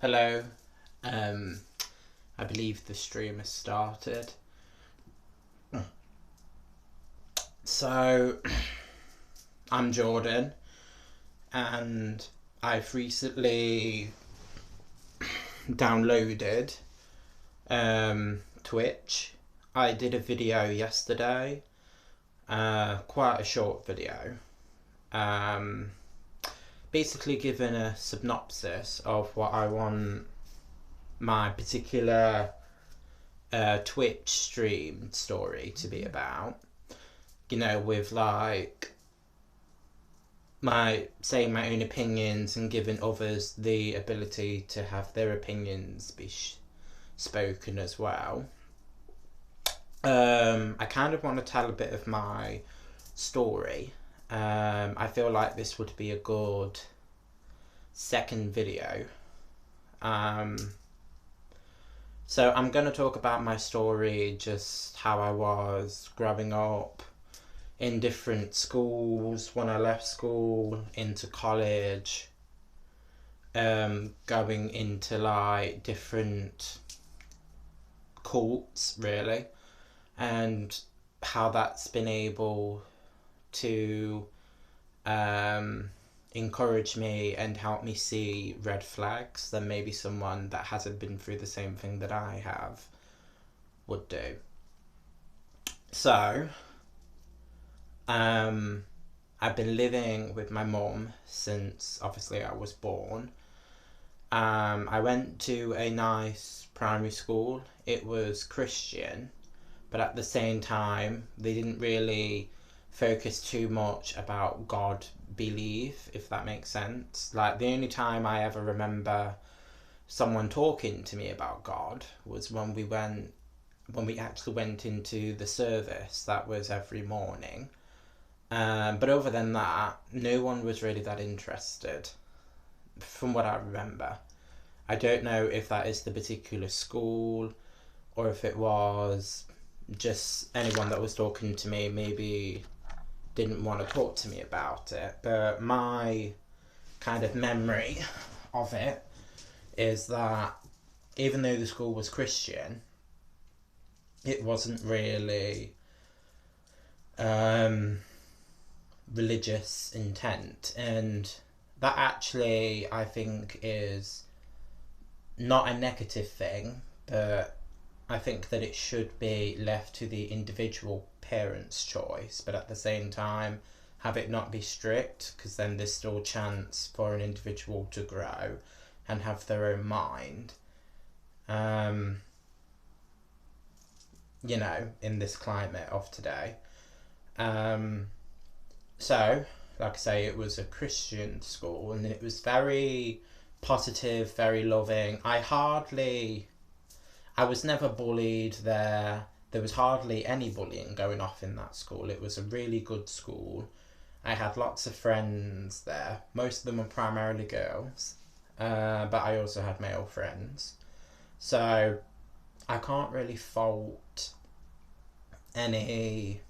Hello. Um, I believe the stream has started. So, I'm Jordan, and I've recently downloaded Twitch. I did a video yesterday, quite a short video, um, basically giving a synopsis of what I want my particular Twitch stream story to be about. You know, with like my saying my own opinions and giving others the ability to have their opinions be spoken as well. I kind of want to tell a bit of my story. I feel like this would be a good second video. So I'm going to talk about my story, just how I was growing up in different schools, when I left school, into college, going into like different cults really, and how that's been able to encourage me and help me see red flags that maybe someone that hasn't been through the same thing that I have would do. So, I've been living with my mum since obviously I was born. I went to a nice primary school. It was Christian, but at the same time, they didn't really focus too much about God belief, if that makes sense. Like, the only time I ever remember someone talking to me about God was when we actually went into the service. That was every morning. But other than that, no one was really that interested, from what I remember. I don't know if that is the particular school, or if it was just anyone that was talking to me maybe didn't want to talk to me about it. But my kind of memory of it is that even though the school was Christian, it wasn't really religious intent, and that actually I think is not a negative thing, but I think that it should be left to the individual parent's choice, but at the same time have it not be strict, because then there's still chance for an individual to grow and have their own mind, you know, in this climate of today. So, like I say, it was a Christian school, and it was very positive, very loving. I was never bullied there. There was hardly any bullying going off in that school. It was a really good school. I had lots of friends there. Most of them were primarily girls, but I also had male friends. So I can't really fault anything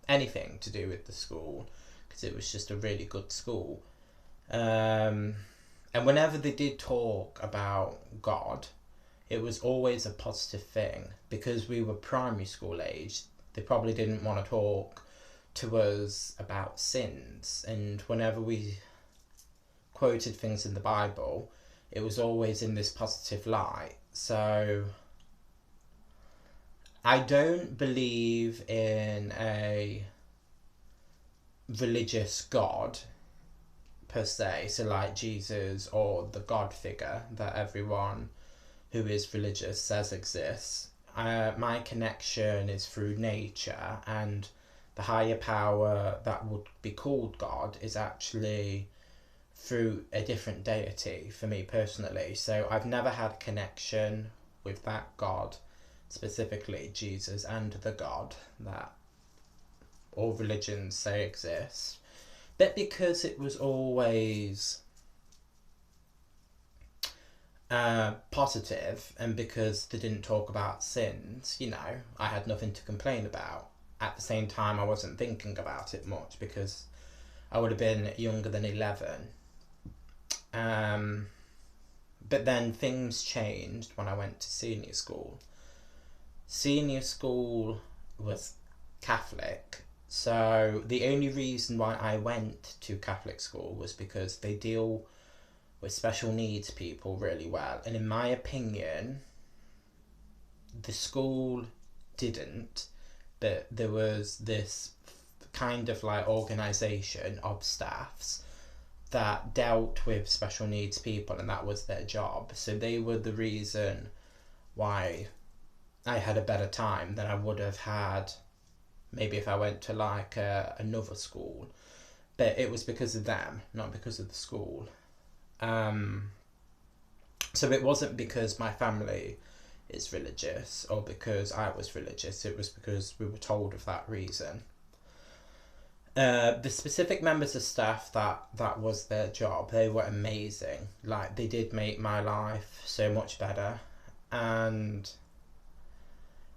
to do with the school, because it was just a really good school. And whenever they did talk about God, it was always a positive thing, because we were primary school age. They probably didn't want to talk to us about sins, and whenever we quoted things in the Bible, it was always in this positive light. So I don't believe in a religious God per se, so like Jesus or the God figure that everyone who is religious says exists. My connection is through nature, and the higher power that would be called God is actually through a different deity for me personally. So I've never had connection with that God, specifically Jesus and the God that all religions say exists. But because it was always positive, and because they didn't talk about sins, you know, I had nothing to complain about. At the same time, I wasn't thinking about it much, because I would have been younger than 11. But then things changed when I went to senior school. Senior school was Catholic, so the only reason why I went to Catholic school was because they deal with special needs people really well. And in my opinion, the school didn't, but there was this kind of like organisation of staffs that dealt with special needs people, and that was their job. So they were the reason why I had a better time than I would have had maybe if I went to like another school. But it was because of them, not because of the school. So it wasn't because my family is religious or because I was religious. It was because we were told of that reason. The specific members of staff that was their job, they were amazing. Like, they did make my life so much better. And,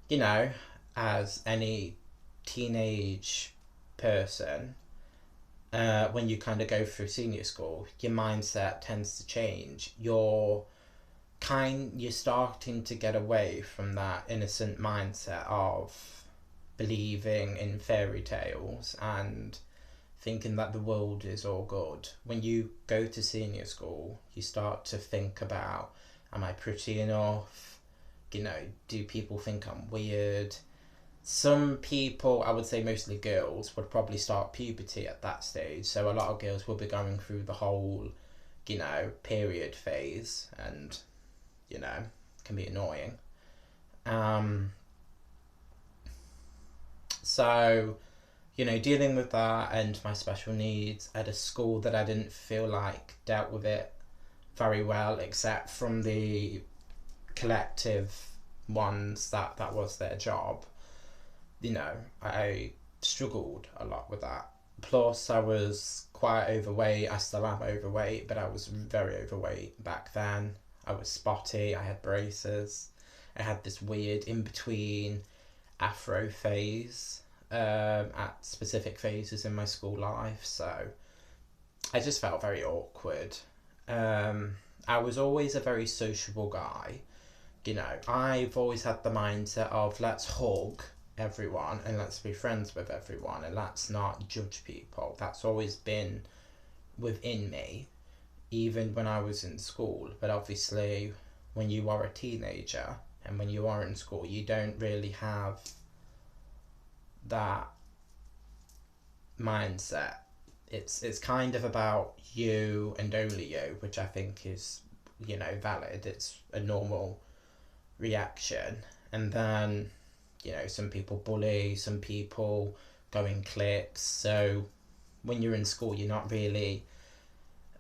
you know, as any teenage person, when you kind of go through senior school, your mindset tends to change. You're starting to get away from that innocent mindset of believing in fairy tales and thinking that the world is all good. When you go to senior school, you start to think about, am I pretty enough? You know, do people think I'm weird? Some people, I would say mostly girls, would probably start puberty at that stage. So a lot of girls will be going through the whole, you know, period phase, and, you know, can be annoying. So, you know, dealing with that and my special needs at a school that I didn't feel like dealt with it very well, except from the collective ones that was their job. You know, I struggled a lot with that. Plus, I was quite overweight. I still am overweight, but I was very overweight back then. I was spotty. I had braces. I had this weird in-between afro phase at specific phases in my school life. So I just felt very awkward. I was always a very sociable guy. You know, I've always had the mindset of let's hug everyone and let's be friends with everyone and let's not judge people. That's always been within me, even when I was in school. But obviously, when you are a teenager and when you are in school, you don't really have that mindset. It's kind of about you and only you, which I think is, you know, valid. It's a normal reaction. And then, you know, some people bully, some people go in cliques. So when you're in school, you're not really,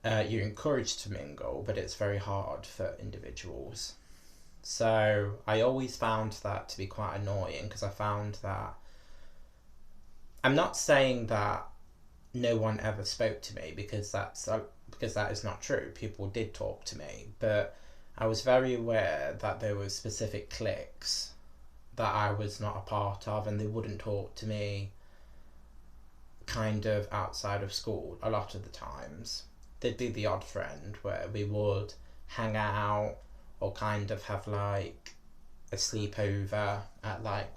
you're encouraged to mingle, but it's very hard for individuals. So I always found that to be quite annoying, because I found that, I'm not saying that no one ever spoke to me, because that is not true. People did talk to me, but I was very aware that there were specific cliques that I was not a part of, and they wouldn't talk to me kind of outside of school a lot of the times. There'd be the odd friend where we would hang out or kind of have like a sleepover at like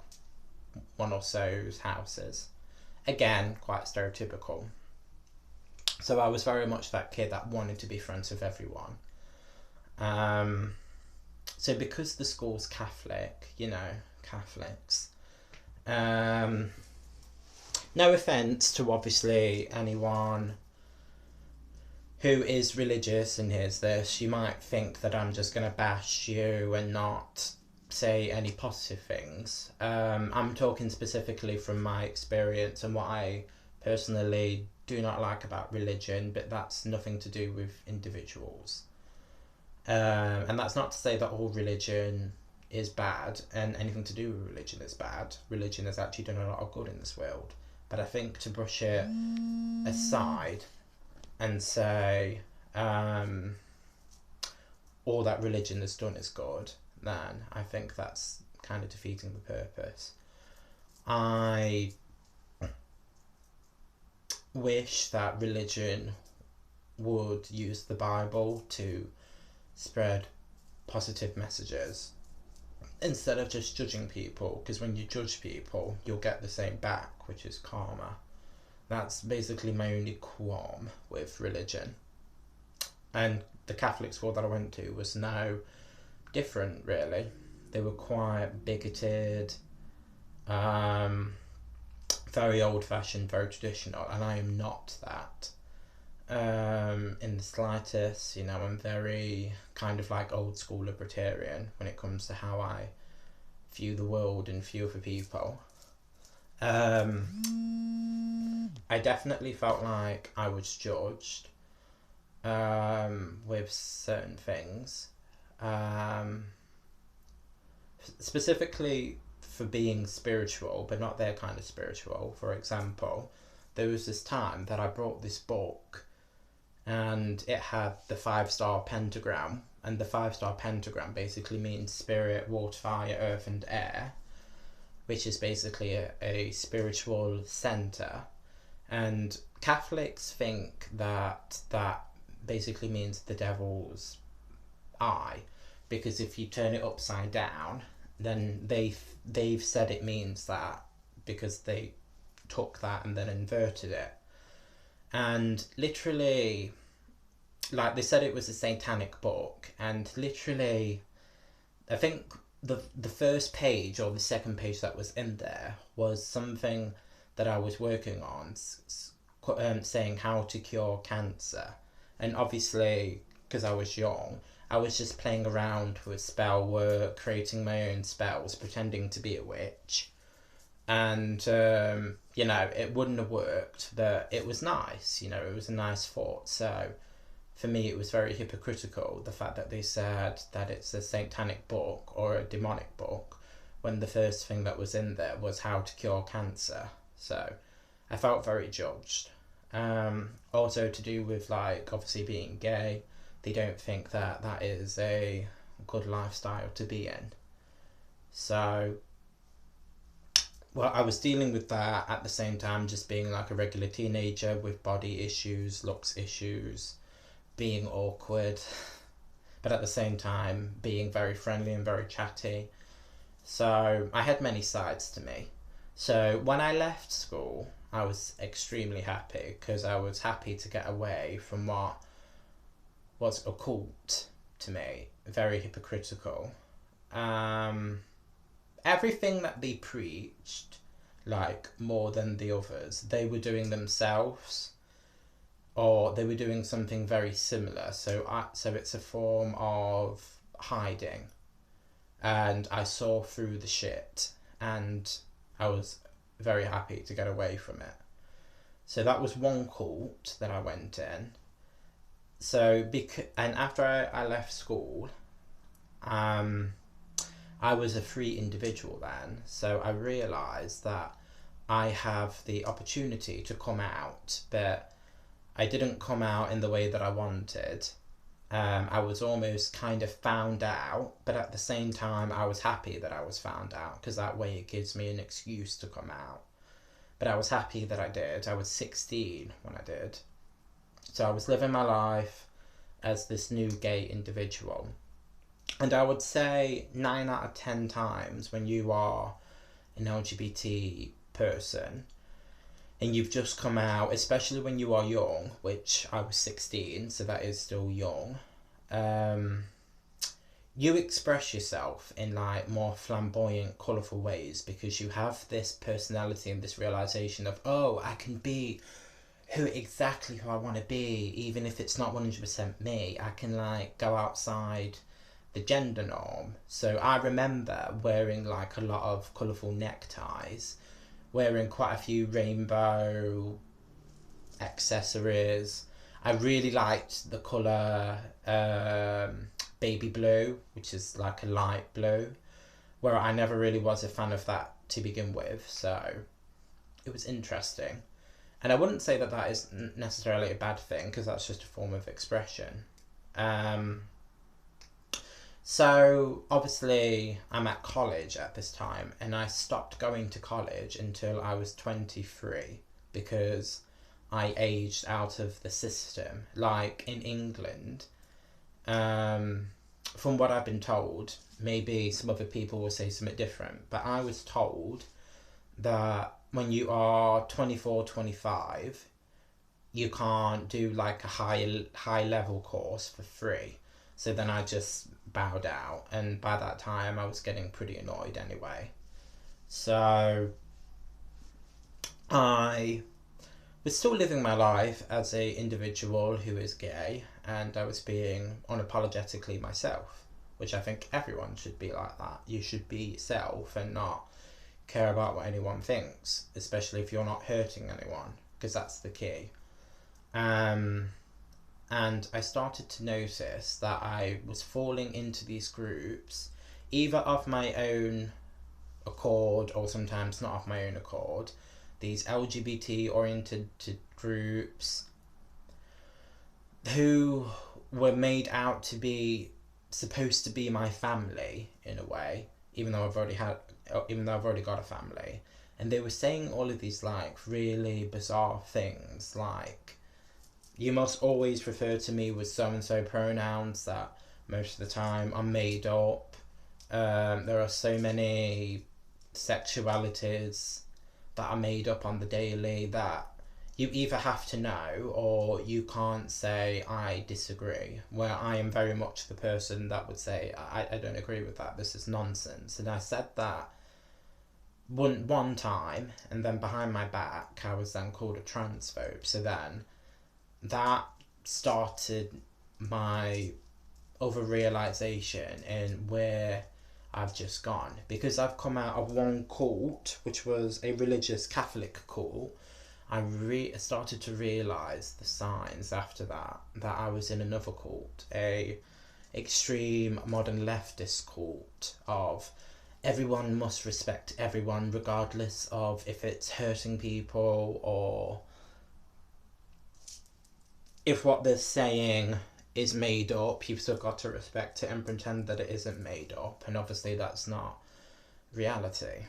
one or so's houses. Again, quite stereotypical. So I was very much that kid that wanted to be friends with everyone. So because the school's Catholic, you know, Catholics, no offence to obviously anyone who is religious and hears this, you might think that I'm just going to bash you and not say any positive things. I'm talking specifically from my experience and what I personally do not like about religion, but that's nothing to do with individuals. And that's not to say that all religion is bad and anything to do with religion is bad. Religion has actually done a lot of good in this world. But I think to brush it aside and say all that religion has done is good, then I think that's kind of defeating the purpose. I wish that religion would use the Bible to spread positive messages instead of just judging people, because when you judge people you'll get the same back, which is karma. That's basically my only qualm with religion. And the Catholic school that I went to was no different, really. They were quite bigoted, very old-fashioned, very traditional, and I am not that in the slightest. I'm very kind of like old school libertarian when it comes to how I view the world and view other people. I definitely felt like I was judged with certain things, specifically for being spiritual, but not their kind of spiritual. For example, there was this time that I brought this book and it had the 5-star pentagram, and the 5-star pentagram basically means spirit, water, fire, earth and air, which is basically a spiritual center. And Catholics think that basically means the devil's eye, because if you turn it upside down, then they've said it means that, because they took that and then inverted it. And literally, like, they said it was a satanic book, and literally I think the first page or the second page that was in there was something that I was working on, saying how to cure cancer. And obviously, because I was young, I was just playing around with spell work, creating my own spells, pretending to be a witch. And, it wouldn't have worked, but it was nice, it was a nice thought. So for me, it was very hypocritical, the fact that they said that it's a satanic book or a demonic book, when the first thing that was in there was how to cure cancer. So I felt very judged. Also to do with, like, obviously being gay, they don't think that that is a good lifestyle to be in. So, well, I was dealing with that at the same time, just being like a regular teenager with body issues, looks issues, being awkward, but at the same time being very friendly and very chatty. So I had many sides to me. So when I left school, I was extremely happy, because I was happy to get away from what was occult to me, very hypocritical. Everything that they preached, like, more than the others, they were doing themselves, or they were doing something very similar. So it's a form of hiding, and I saw through the shit, and I was very happy to get away from it. So that was one cult that I went in. So and after I left school, I was a free individual then. So I realised that I have the opportunity to come out, but I didn't come out in the way that I wanted. I was almost kind of found out, but at the same time I was happy that I was found out, because that way it gives me an excuse to come out. But I was happy that I did. I was 16 when I did. So I was living my life as this new gay individual. And I would say 9 out of 10 times when you are an LGBT person and you've just come out, especially when you are young, which I was 16, so that is still young, you express yourself in, like, more flamboyant, colourful ways, because you have this personality and this realisation of, oh, I can be who I want to be, even if it's not 100% me. I can, like, go outside the gender norm. So I remember wearing, like, a lot of colourful neckties, wearing quite a few rainbow accessories. I really liked the colour baby blue, which is like a light blue, where I never really was a fan of that to begin with. So it was interesting. And I wouldn't say that that is necessarily a bad thing, because that's just a form of expression. So obviously I'm at college at this time, and I stopped going to college until I was 23, because I aged out of the system. Like, in England, From what I've been told, maybe some other people will say something different, but I was told that when you are 24, 25, you can't do like a high level course for free. So then I just bowed out, and by that time I was getting pretty annoyed anyway. So I was still living my life as a individual who is gay, and I was being unapologetically myself, which I think everyone should be like that. You should be yourself and not care about what anyone thinks, especially if you're not hurting anyone, because that's the key. And I started to notice that I was falling into these groups, either of my own accord or sometimes not of my own accord, these LGBT oriented groups who were made out to be supposed to be my family in a way, even though I've already got a family. And they were saying all of these like really bizarre things, like, you must always refer to me with so and so pronouns that most of the time are made up. There are so many sexualities that are made up on the daily that you either have to know or you can't say I disagree, where I am very much the person that would say I don't agree with that, this is nonsense. And I said that one time, and then behind my back I was then called a transphobe. So then that started my other realisation in where I've just gone, because I've come out of one cult, which was a religious Catholic cult. I started to realise the signs after that I was in another cult, a extreme modern leftist cult of everyone must respect everyone regardless of if it's hurting people or if what they're saying is made up. You've still got to respect it and pretend that it isn't made up, and obviously that's not reality.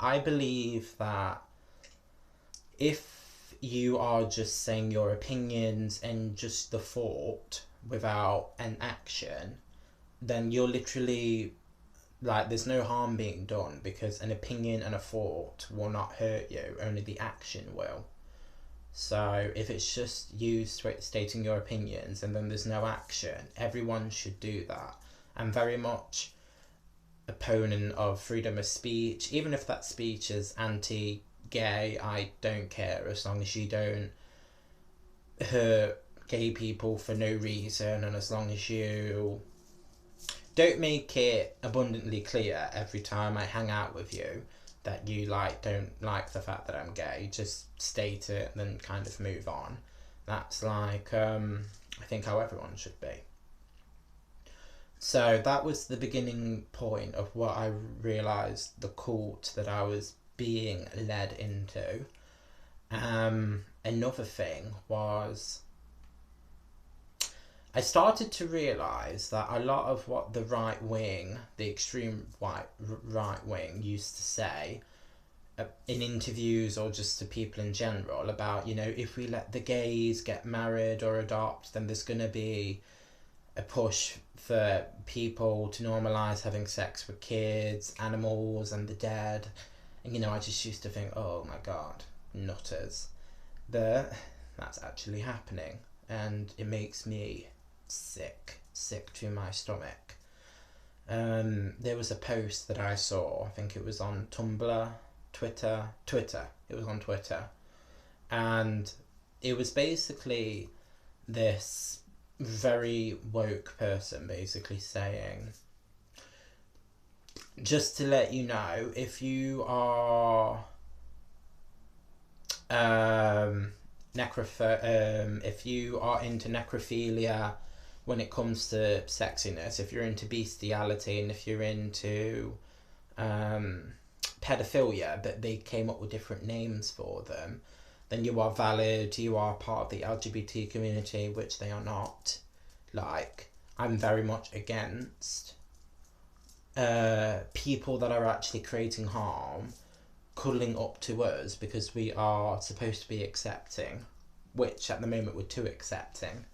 I believe that if you are just saying your opinions and just the thought without an action, then you're literally like, there's no harm being done, because an opinion and a thought will not hurt you, only the action will. So if it's just you stating your opinions and then there's no action, everyone should do that. I'm very much opponent of freedom of speech, even if that speech is anti-gay. I don't care, as long as you don't hurt gay people for no reason, and as long as you don't make it abundantly clear every time I hang out with you that you don't like the fact that I'm gay. Just state it and then kind of move on. That's like I think how everyone should be. So that was the beginning point of what I realised, the cult that I was being led into. Another thing was, I started to realise that a lot of what the right wing, the extreme right wing, used to say in interviews or just to people in general about, if we let the gays get married or adopt, then there's going to be a push for people to normalise having sex with kids, animals and the dead. And I just used to think, oh my god, nutters. But that's actually happening, and it makes me sick to my stomach. There was a post that I saw, I think it was on Tumblr, Twitter, it was on Twitter, and it was basically this very woke person basically saying, just to let you know, if you are if you are into necrophilia when it comes to sexiness, if you're into bestiality, and if you're into pedophilia, but they came up with different names for them, then you are valid, you are part of the LGBT community, which they are not. Like, I'm very much against people that are actually creating harm cuddling up to us because we are supposed to be accepting, which at the moment we're too accepting.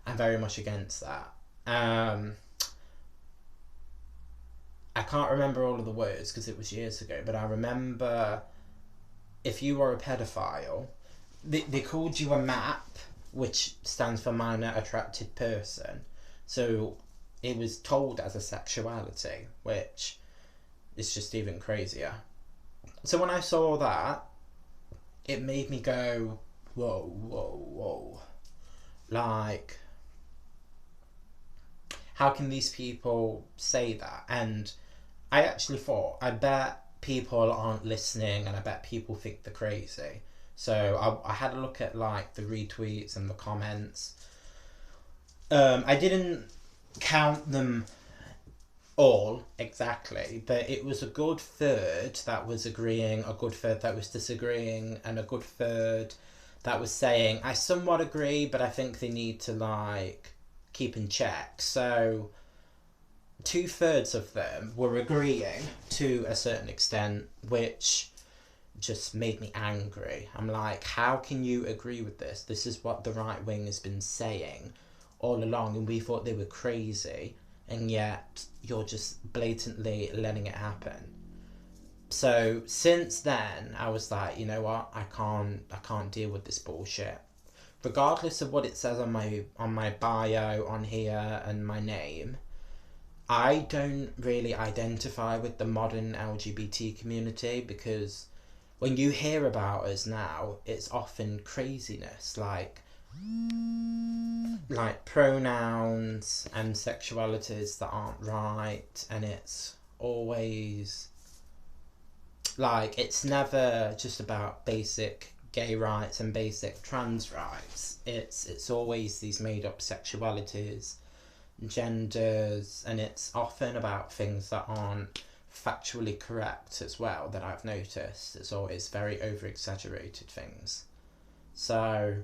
I'm very much against that. I can't remember all of the words because it was years ago, but I remember if you were a pedophile, they called you a MAP, which stands for minor attracted person. So it was told as a sexuality, which is just even crazier. So when I saw that, it made me go, whoa, whoa, whoa. Like, how can these people say that? And I actually thought, I bet people aren't listening and I bet people think they're crazy. So I had a look at like the retweets and the comments. I didn't count them all exactly, but it was a good third that was agreeing, a good third that was disagreeing, and a good third that was saying, I somewhat agree, but I think they need to like keep in check. So 2/3 of them were agreeing to a certain extent, which just made me angry. I'm like, how can you agree with this? This is what the right wing has been saying all along, and we thought they were crazy, and yet you're just blatantly letting it happen. So since then, I was like, you know what? I can't deal with this bullshit. Regardless of what it says on my bio on here and my name, I don't really identify with the modern LGBT community, because when you hear about us now, it's often craziness, like pronouns and sexualities that aren't right, and it's always like, it's never just about basic gay rights and basic trans rights. It's always these made up sexualities, genders, and it's often about things that aren't factually correct as well, that I've noticed. It's always very over exaggerated things. So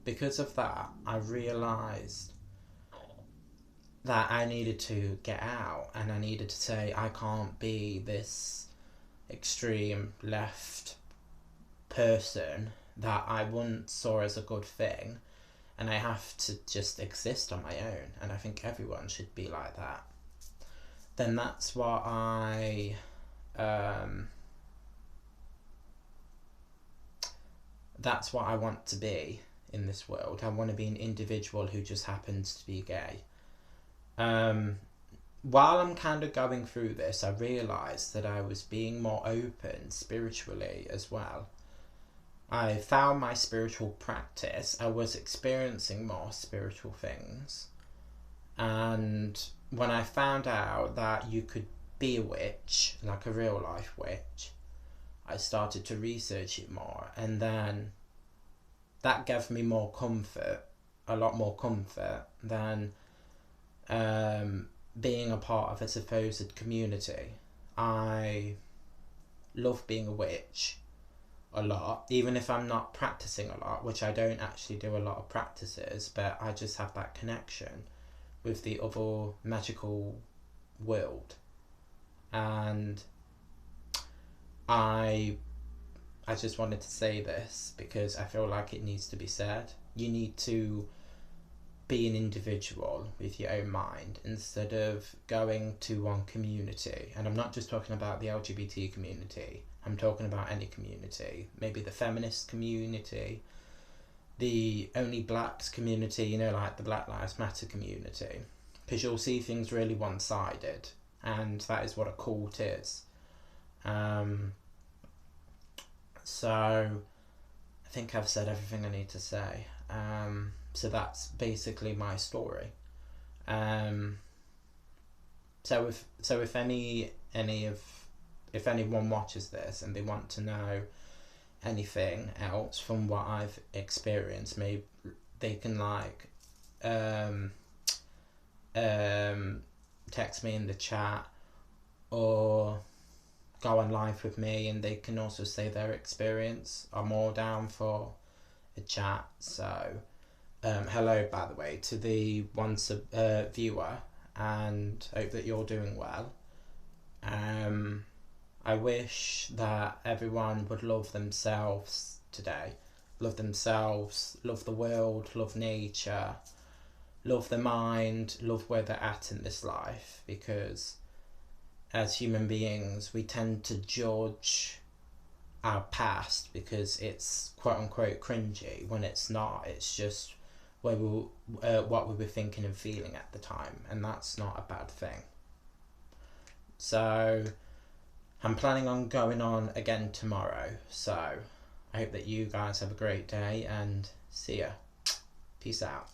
because of that, I realised that I needed to get out, and I needed to say, I can't be this extreme left person that I once saw as a good thing, and I have to just exist on my own, and I think everyone should be like that. Then that's what I want to be in this world. I want to be an individual who just happens to be gay. While I'm kind of going through this, I realised that I was being more open spiritually as well. I found my spiritual practice. I was experiencing more spiritual things. And when I found out that you could be a witch, like a real life witch, I started to research it more. And then that gave me more comfort, a lot more comfort than being a part of a supposed community. I love being a witch a lot, even if I'm not practicing a lot, which I don't actually do a lot of practices, but I just have that connection with the other magical world. And I just wanted to say this because I feel like it needs to be said. You need to be an individual with your own mind instead of going to one community. And I'm not just talking about the LGBT community, I'm talking about any community. Maybe the feminist community, the only blacks community, you know, like the Black Lives Matter community. Because you'll see things really one-sided, and that is what a cult is. So I think I've said everything I need to say. So that's basically my story. So if anyone watches this and they want to know anything else from what I've experienced, maybe they can like text me in the chat or go on live with me, and they can also say their experience. I'm all down for a chat. So hello, by the way, to the one viewer, and hope that you're doing well. I wish that everyone would love themselves today, love themselves, love the world, love nature, love the mind, love where they're at in this life, because as human beings we tend to judge our past because it's quote unquote cringy, when it's not. It's just where what we were thinking and feeling at the time, and that's not a bad thing. So I'm planning on going on again tomorrow, so I hope that you guys have a great day, and see ya. Peace out.